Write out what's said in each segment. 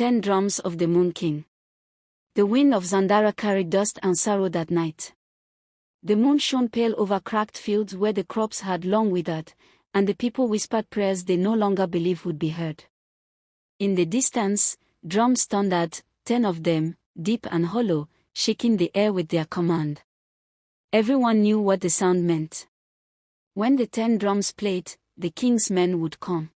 10 drums of the Moon King. The wind of Zandara carried dust and sorrow that night. The moon shone pale over cracked fields where the crops had long withered, and the people whispered prayers they no longer believed would be heard. In the distance, drums thundered, 10 of them, deep and hollow, shaking the air with their command. Everyone knew what the sound meant. When the 10 drums played, the king's men would come.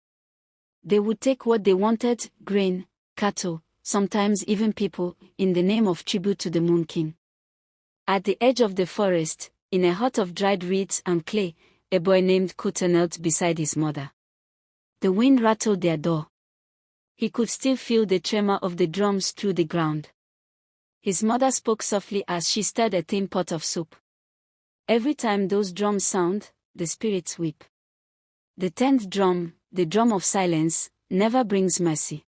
They would take what they wanted, grain, cattle, sometimes even people, in the name of tribute to the Moon King. At the edge of the forest, in a hut of dried reeds and clay, a boy named Kuta knelt beside his mother. The wind rattled their door. He could still feel the tremor of the drums through the ground. His mother spoke softly as she stirred a thin pot of soup. Every time those drums sound, the spirits weep. The 10th drum, the drum of silence, never brings mercy.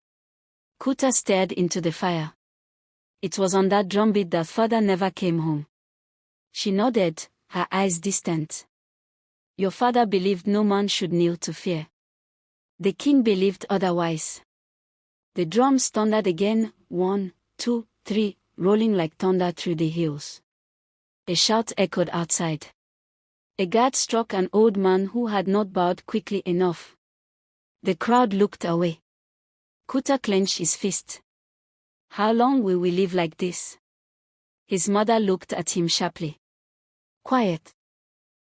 Kuta stared into the fire. It was on that drumbeat that father never came home. She nodded, her eyes distant. Your father believed no man should kneel to fear. The king believed otherwise. The drums thundered again, 1, 2, 3, rolling like thunder through the hills. A shout echoed outside. A guard struck an old man who had not bowed quickly enough. The crowd looked away. Kuta clenched his fist. How long will we live like this? His mother looked at him sharply. Quiet.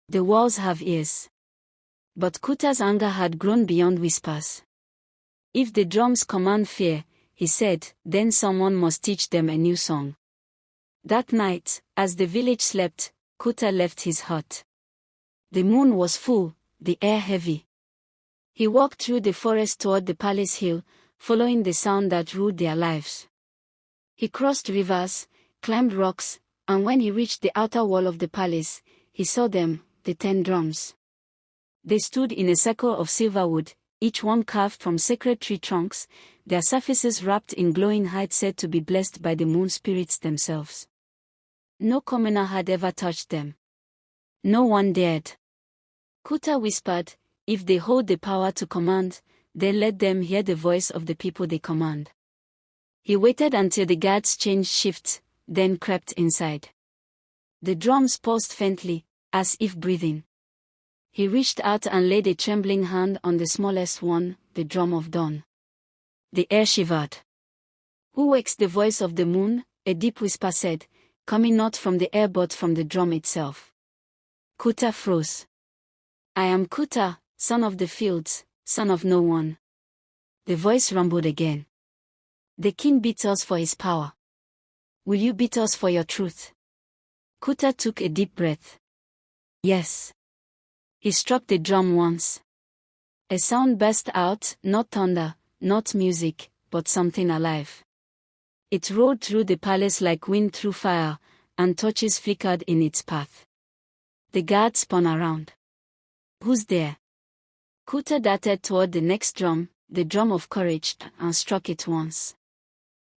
The walls have ears. But Kuta's anger had grown beyond whispers. If the drums command fear, he said, then someone must teach them a new song. That night, as the village slept, Kuta left his hut. The moon was full, the air heavy. He walked through the forest toward the palace hill, following the sound that ruled their lives. He crossed rivers, climbed rocks, and when he reached the outer wall of the palace, he saw them, the 10 drums. They stood in a circle of silver wood, each one carved from sacred tree trunks, their surfaces wrapped in glowing hides said to be blessed by the moon spirits themselves. No commoner had ever touched them. No one dared. Kuta whispered, if they hold the power to command, then let them hear the voice of the people they command. He waited until the guards changed shifts, then crept inside. The drums paused faintly, as if breathing. He reached out and laid a trembling hand on the smallest one, the drum of dawn. The air shivered. Who wakes the voice of the moon? A deep whisper said, coming not from the air but from the drum itself. Kuta froze. I am Kuta, son of the fields, son of no one. The voice rumbled again. The king beats us for his power. Will you beat us for your truth? Kuta took a deep breath. Yes. He struck the drum once. A sound burst out, not thunder, not music, but something alive. It rolled through the palace like wind through fire, and torches flickered in its path. The guard spun around. Who's there? Kuta darted toward the next drum, the drum of courage, and struck it once.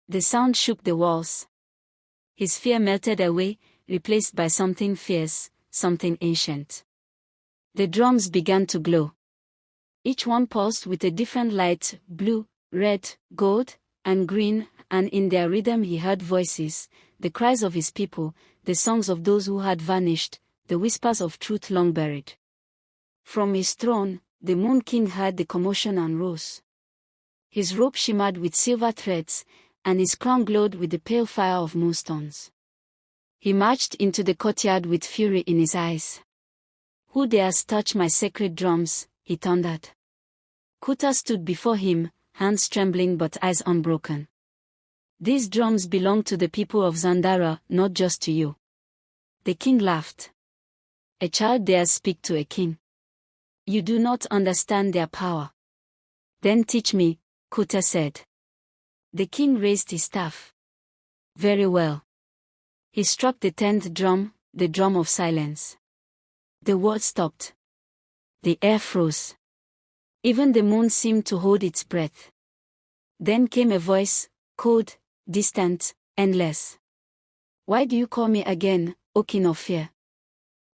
The sound shook the walls. His fear melted away, replaced by something fierce, something ancient. The drums began to glow. Each one pulsed with a different light, blue, red, gold, and green, and in their rhythm he heard voices, the cries of his people, the songs of those who had vanished, the whispers of truth long buried. From his throne, the Moon King heard the commotion and rose. His robe shimmered with silver threads, and his crown glowed with the pale fire of moonstones. He marched into the courtyard with fury in his eyes. Who dares touch my sacred drums? He thundered. Kuta stood before him, hands trembling but eyes unbroken. These drums belong to the people of Zandara, not just to you. The king laughed. A child dares speak to a king. You do not understand their power. Then teach me, Kuta said. The king raised his staff. Very well. He struck the 10th drum, the drum of silence. The world stopped. The air froze. Even the moon seemed to hold its breath. Then came a voice, cold, distant, endless. Why do you call me again, O king of fear?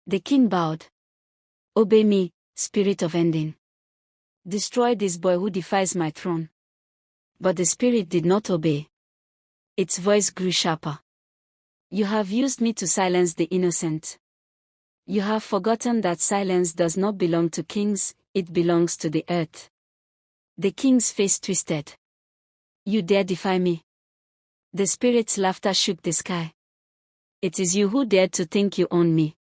The king bowed. Obey me, spirit of ending. Destroy this boy who defies my throne. But the spirit did not obey. Its voice grew sharper. You have used me to silence the innocent. You have forgotten that silence does not belong to kings, it belongs to the earth. The king's face twisted. You dare defy me? The spirit's laughter shook the sky. It is you who dared to think you own me.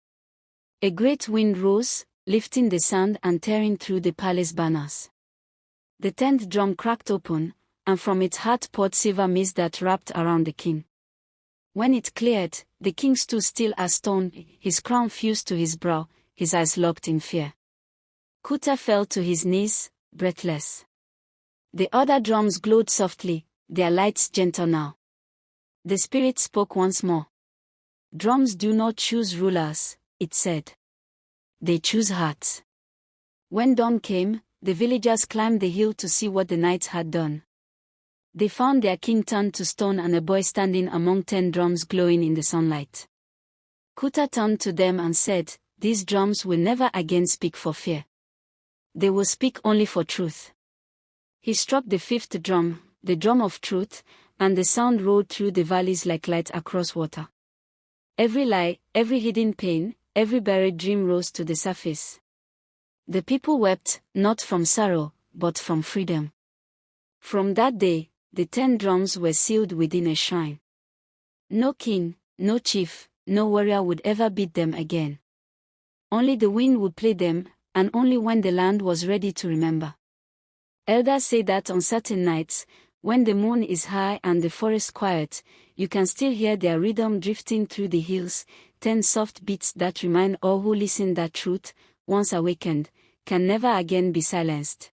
A great wind rose, lifting the sand and tearing through the palace banners. The 10th drum cracked open, and from its heart poured silver mist that wrapped around the king. When it cleared, the king stood still as stone, his crown fused to his brow, his eyes locked in fear. Kuta fell to his knees, breathless. The other drums glowed softly, their lights gentle now. The spirit spoke once more. Drums do not choose rulers, it said. They choose hearts. When dawn came, the villagers climbed the hill to see what the knights had done. They found their king turned to stone and a boy standing among 10 drums glowing in the sunlight. Kuta turned to them and said, "These drums will never again speak for fear. They will speak only for truth." He struck the 5th drum, the drum of truth, and the sound rolled through the valleys like light across water. Every lie, every hidden pain, every buried dream rose to the surface. The people wept, not from sorrow, but from freedom. From that day, the 10 drums were sealed within a shrine. No king, no chief, no warrior would ever beat them again. Only the wind would play them, and only when the land was ready to remember. Elders say that on certain nights, when the moon is high and the forest quiet, you can still hear their rhythm drifting through the hills, 10 soft beats that remind all who listen that truth, once awakened, can never again be silenced.